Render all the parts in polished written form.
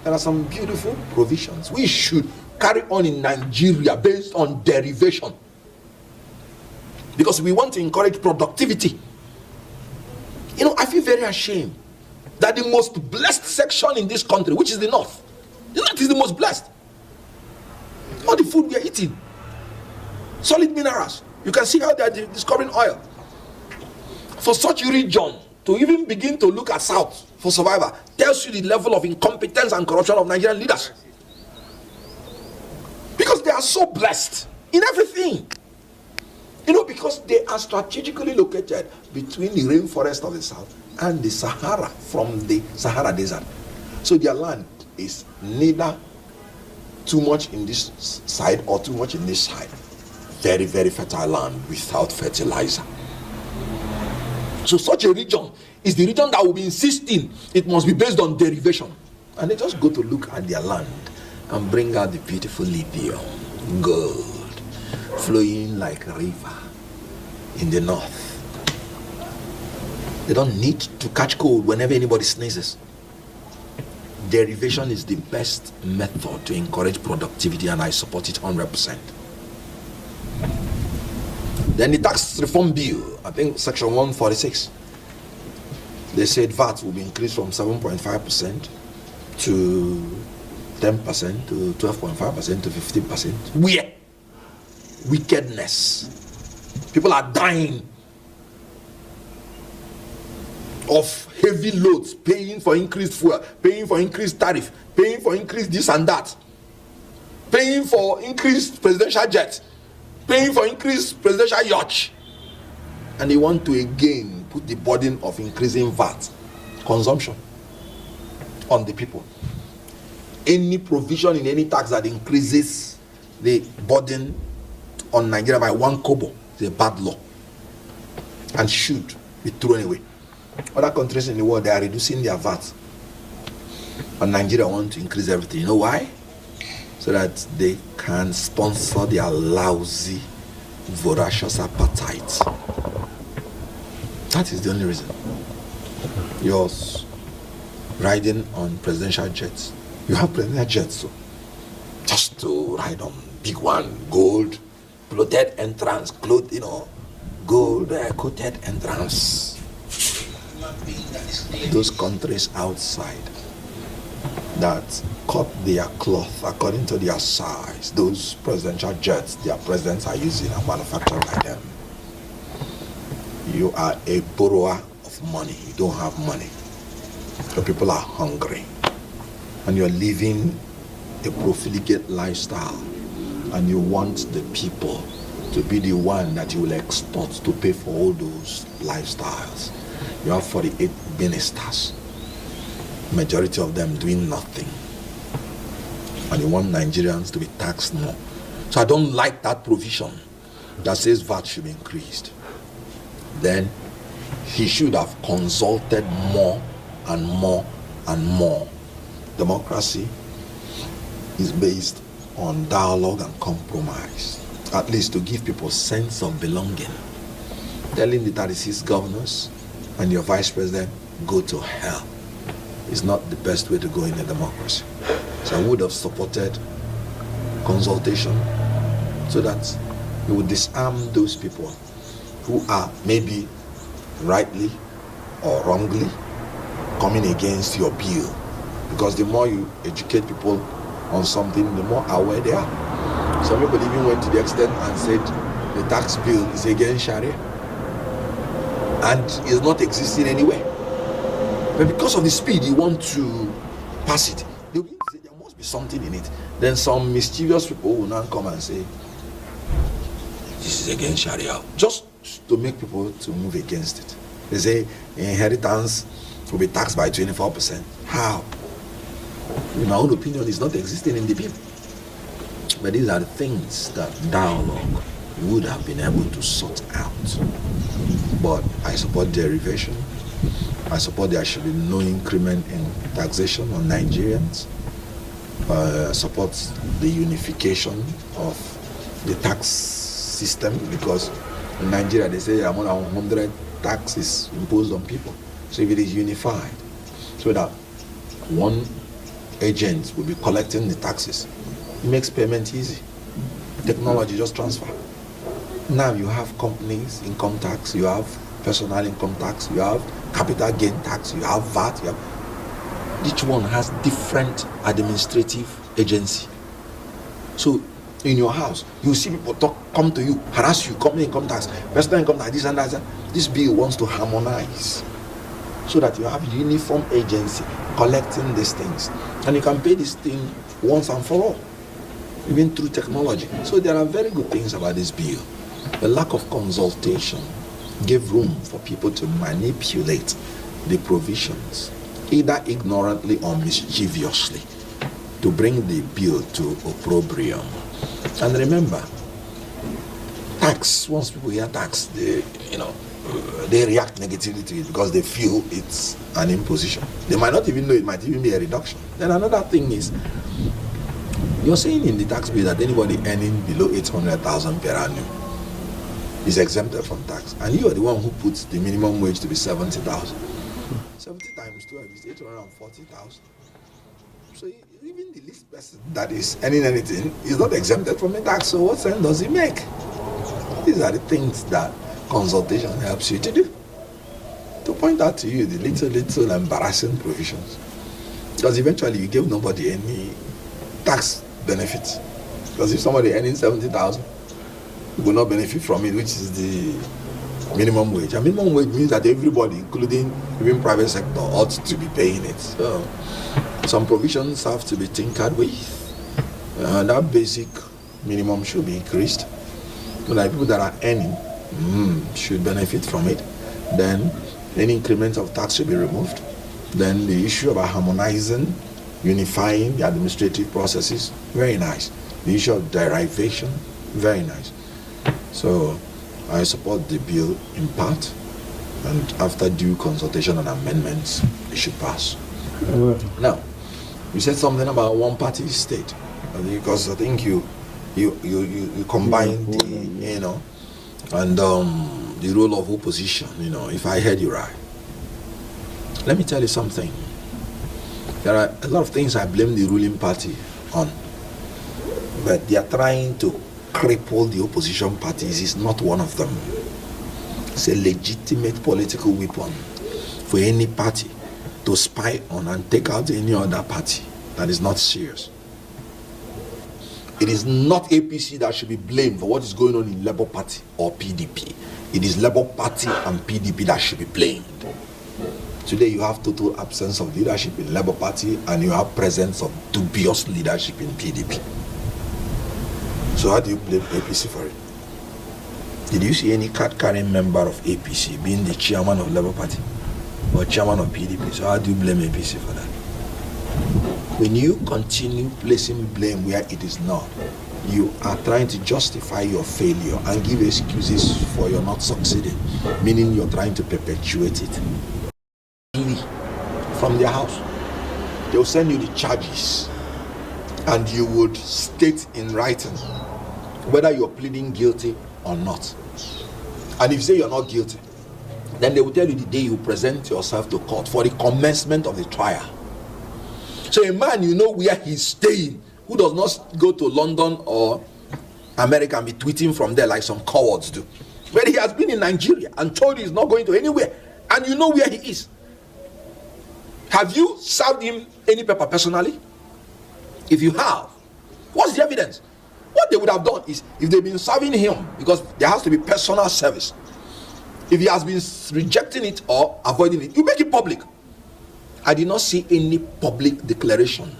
There are some beautiful provisions we should carry on in Nigeria based on derivation, because we want to encourage productivity. You know, I feel very ashamed that the most blessed section in this country, which is the North is the most blessed. All the food we are eating, solid minerals. You can see how they are discovering oil. For such a region to even begin to look at South for survival tells you the level of incompetence and corruption of Nigerian leaders. Because they are so blessed in everything. You know, because they are strategically located between the rainforest of the South and the Sahara from the Sahara Desert. So their land is neither too much in this side or too much in this side. Very, very fertile land without fertilizer. So such a region is the region that will be insisting it must be based on derivation. And they just go to look at their land and bring out the beautiful lithium, gold, flowing like a river in the north. They don't need to catch cold whenever anybody sneezes. Derivation is the best method to encourage productivity, and I support it 100%. Then the tax reform bill, I think section 146, they said VAT will be increased from 7.5% to 10% to 12.5% to 15%. Where? Wickedness. People are dying of heavy loads, paying for increased fuel, paying for increased tariff, paying for increased this and that, paying for increased presidential jet, paying for increased presidential yacht. And they want to again put the burden of increasing VAT consumption on the people. Any provision in any tax that increases the burden on Nigeria by 1 kobo is a bad law and should be thrown away. Other countries in the world, they are reducing their VAT, and Nigeria want to increase everything. You know why? So that they can sponsor their lousy, voracious appetites. That is the only reason. Yours riding on presidential jets. You have presidential jets, so just to ride on big one, gold, bloated entrance, clothed, you know, gold coated entrance. Those countries outside that cut their cloth according to their size, those presidential jets their presidents are using are manufactured by them. You are a borrower of money. You don't have money. The people are hungry, and you're living a profligate lifestyle, and you want the people to be the one that you will extort to pay for all those lifestyles. You have 48 ministers, majority of them doing nothing, and you want Nigerians to be taxed more. So I don't like that provision that says VAT should be increased. Then he should have consulted more and more and more. Democracy is based on dialogue and compromise, at least to give people sense of belonging. Telling the 36 governors and your vice president, go to hell, is not the best way to go in a democracy. So I would have supported consultation so that you would disarm those people who are maybe rightly or wrongly coming against your bill. Because the more you educate people on something, the more aware they are. Some people even went to the extent and said the tax bill is against Sharia and is not existing anywhere. But because of the speed you want to pass it, they will say there must be something in it. Then some mischievous people will now come and say this is against Sharia, just to make people to move against it. They say inheritance will be taxed by 24%. How? In my own opinion, it's not existing in the bill. But these are the things that dialogue would have been able to sort out. But I support derivation. I support there should be no increment in taxation on Nigerians. I support the unification of the tax system, because in Nigeria they say there are more than 100 taxes imposed on people. So if it is unified, so that one agents will be collecting the taxes. It makes payment easy. Technology just transfer. Now you have companies income tax, you have personal income tax, you have capital gain tax, you have VAT. Each one has different administrative agency. So in your house, you see people come to you, harass you, company income tax, personal income tax, this and that. This bill wants to harmonize so that you have uniform agency collecting these things, and you can pay this thing once and for all, even through technology. So there are very good things about this bill. The lack of consultation gave room for people to manipulate the provisions, either ignorantly or mischievously, to bring the bill to opprobrium. And remember, tax, once people hear tax, they react negatively to it because they feel it's an imposition. They might not even know it might even be a reduction. Then another thing is, you're saying in the tax bill that anybody earning below 800,000 per annum is exempted from tax, and you are the one who puts the minimum wage to be 70,000. 70 times 12 is 840,000. So even the least person that is earning anything is not exempted from the tax. So what sense does it make? These are the things that consultation helps you to do, to point out to you the little embarrassing provisions, because eventually you give nobody any tax benefits. Because if somebody earning 70,000 will not benefit from it, which is the minimum wage. And minimum wage means that everybody, including even private sector, ought to be paying it. So some provisions have to be tinkered with. That basic minimum should be increased. So that people that are earning should benefit from it. Then any increment of tax should be removed. Then the issue about harmonizing, unifying the administrative processes, very nice. The issue of derivation, very nice. So I support the bill in part, and after due consultation and amendments, it should pass. Now, you said something about one-party state, because I think you combined the, and the role of opposition, if I heard you right. Let me tell you something. There are a lot of things I blame the ruling party on, but they are trying to cripple the opposition parties. Is not one of them. It's a legitimate political weapon for any party to spy on and take out any other party that is not serious. It is not APC that should be blamed for what is going on in Labour Party or PDP. It is Labour Party and PDP that should be blamed. Today you have total absence of leadership in Labour Party, and you have presence of dubious leadership in PDP. So how do you blame APC for it? Did you see any card-carrying member of APC being the chairman of Labour Party or chairman of PDP? So how do you blame APC for that? When you continue placing blame where it is not, you are trying to justify your failure and give excuses for your not succeeding, meaning you're trying to perpetuate it. From their house, they'll send you the charges, and you would state in writing whether you're pleading guilty or not. And if you say you're not guilty, then they will tell you the day you present yourself to court for the commencement of the trial. So a man, where he's staying, who does not go to London or America and be tweeting from there like some cowards do, but he has been in Nigeria and told you he's not going to anywhere, and you know where he is. Have you served him any paper personally? If you have, what's the evidence? What they would have done is, if they've been serving him, because there has to be personal service, if he has been rejecting it or avoiding it, you make it public. I did not see any public declaration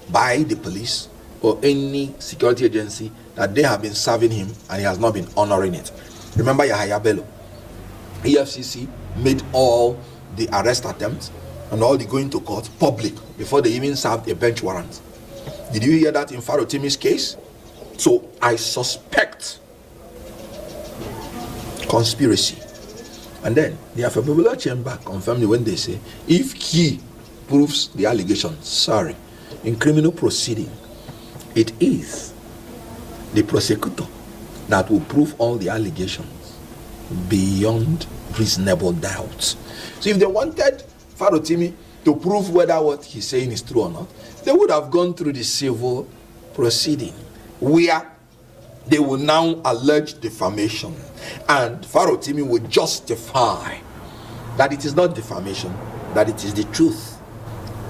by the police or any security agency that they have been serving him and he has not been honoring it. Remember Yahaya Bello? EFCC made all the arrest attempts and all the going to court public before they even served a bench warrant. Did you hear that in Farotimi's case? So I suspect conspiracy. And then the Afe Babalola chamber confirmed when they say, if he proves the allegation, in criminal proceeding, it is the prosecutor that will prove all the allegations beyond reasonable doubt. So if they wanted Farotimi to prove whether what he's saying is true or not, they would have gone through the civil proceeding, where they will now allege defamation, and Farotimi will justify that it is not defamation, that it is the truth.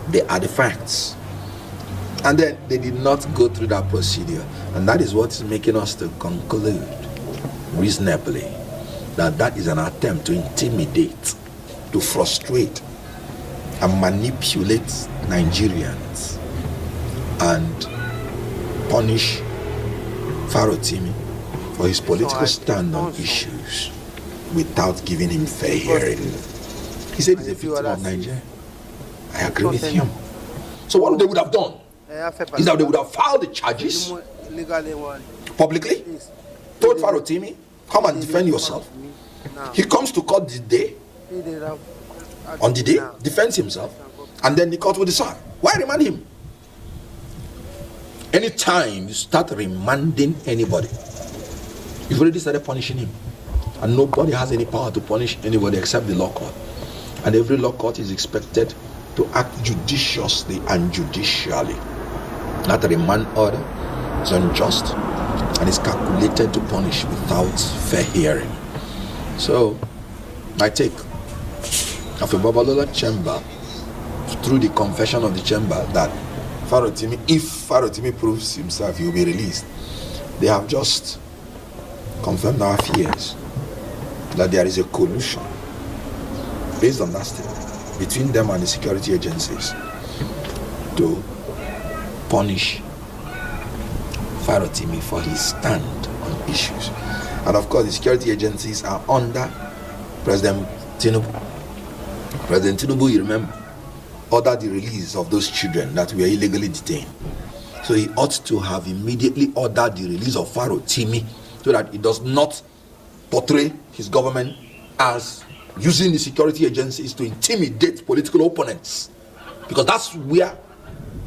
They are the facts. And then they did not go through that procedure, and that is what is making us to conclude reasonably that that is an attempt to intimidate, to frustrate and manipulate Nigerians and punish Farotimi for his political stand on issues without giving him fair hearing. He said he's a victim of Nigeria. I agree with him. So what they would have done is that they would have filed the charges publicly, told Farotimi, come and defend yourself. He comes to court the day, on the day, defends himself, and then the court will decide. Why remand him? Anytime you start remanding anybody, you've already started punishing him. And nobody has any power to punish anybody except the law court. And every law court is expected to act judiciously and judicially. That remand order is unjust and is calculated to punish without fair hearing. So, my take, Afe Babalola chamber, through the confession of the chamber, that Farotimi, if Farotimi proves himself, he will be released. They have just confirmed our fears that there is a collusion based on that statement between them and the security agencies to punish Farotimi for his stand on issues. And of course, the security agencies are under President Tinubu. President Tinubu, you remember, ordered the release of those children that were illegally detained. So he ought to have immediately ordered the release of Farotimi so that it does not portray his government as using the security agencies to intimidate political opponents. Because that's where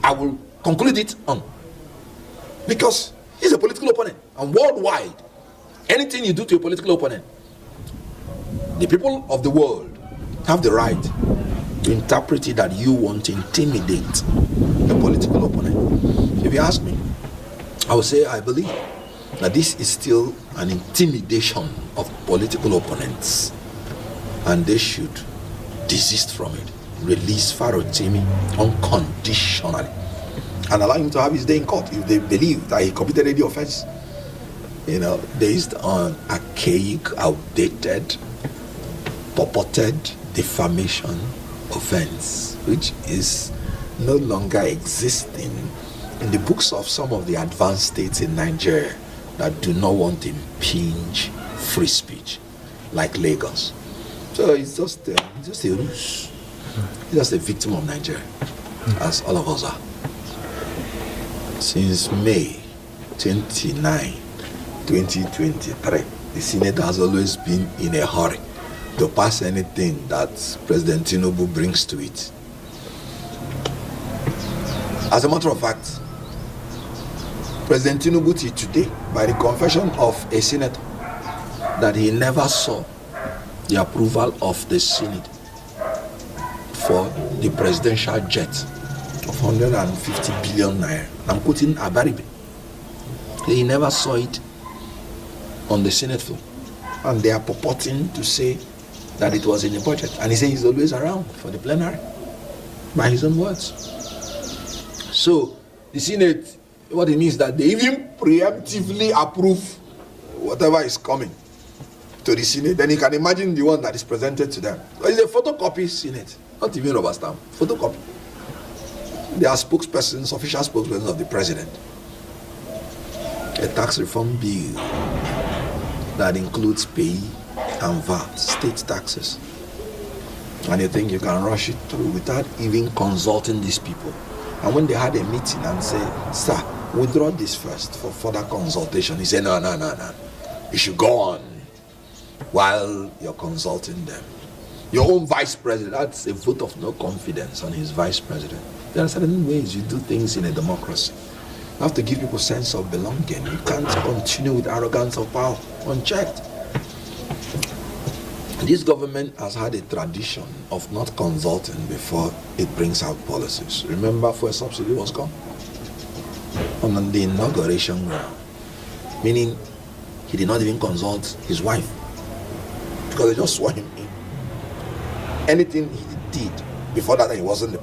I will conclude it on. Because he's a political opponent, and worldwide, anything you do to a political opponent, the people of the world have the right to interpret it that you want to intimidate a political opponent. If you ask me, I would say I believe that this is still an intimidation of political opponents, and they should desist from it. Release Farotimi unconditionally and allow him to have his day in court if they believe that he committed any offense, based on archaic, outdated, purported defamation offense, which is no longer existing in the books of some of the advanced states in Nigeria that do not want to impinge free speech, like Lagos. So it's just a ruse. He's just a victim of Nigeria, as all of us are. Since May 29, 2023, the Senate has always been in a hurry to pass anything that President Tinubu brings to it. As a matter of fact, President Tinubu today, by the confession of a senator, that he never saw the approval of the Senate for the presidential jet of 150 billion naira. I'm quoting Abaribe. He never saw it on the Senate floor. And they are purporting to say that it was in the budget. And he said he's always around for the plenary, by his own words. So the Senate, what it means that they even preemptively approve whatever is coming to the Senate. Then you can imagine the one that is presented to them. It's a photocopy Senate, not even rubber stamp, photocopy. They are spokespersons, official spokespersons of the president. A tax reform bill that includes pay and VAT, state taxes. And you think you can rush it through without even consulting these people. And when they had a meeting and say, sir, withdraw this first for further consultation, he said, no. You should go on while you're consulting them. Your own vice president, that's a vote of no confidence on his vice president. There are certain ways you do things in a democracy. You have to give people a sense of belonging. You can't continue with arrogance of power unchecked. This government has had a tradition of not consulting before it brings out policies. Remember, fuel subsidy was gone on the inauguration ground, meaning he did not even consult his wife because they just swore him in. Anything he did before that, he wasn't the president.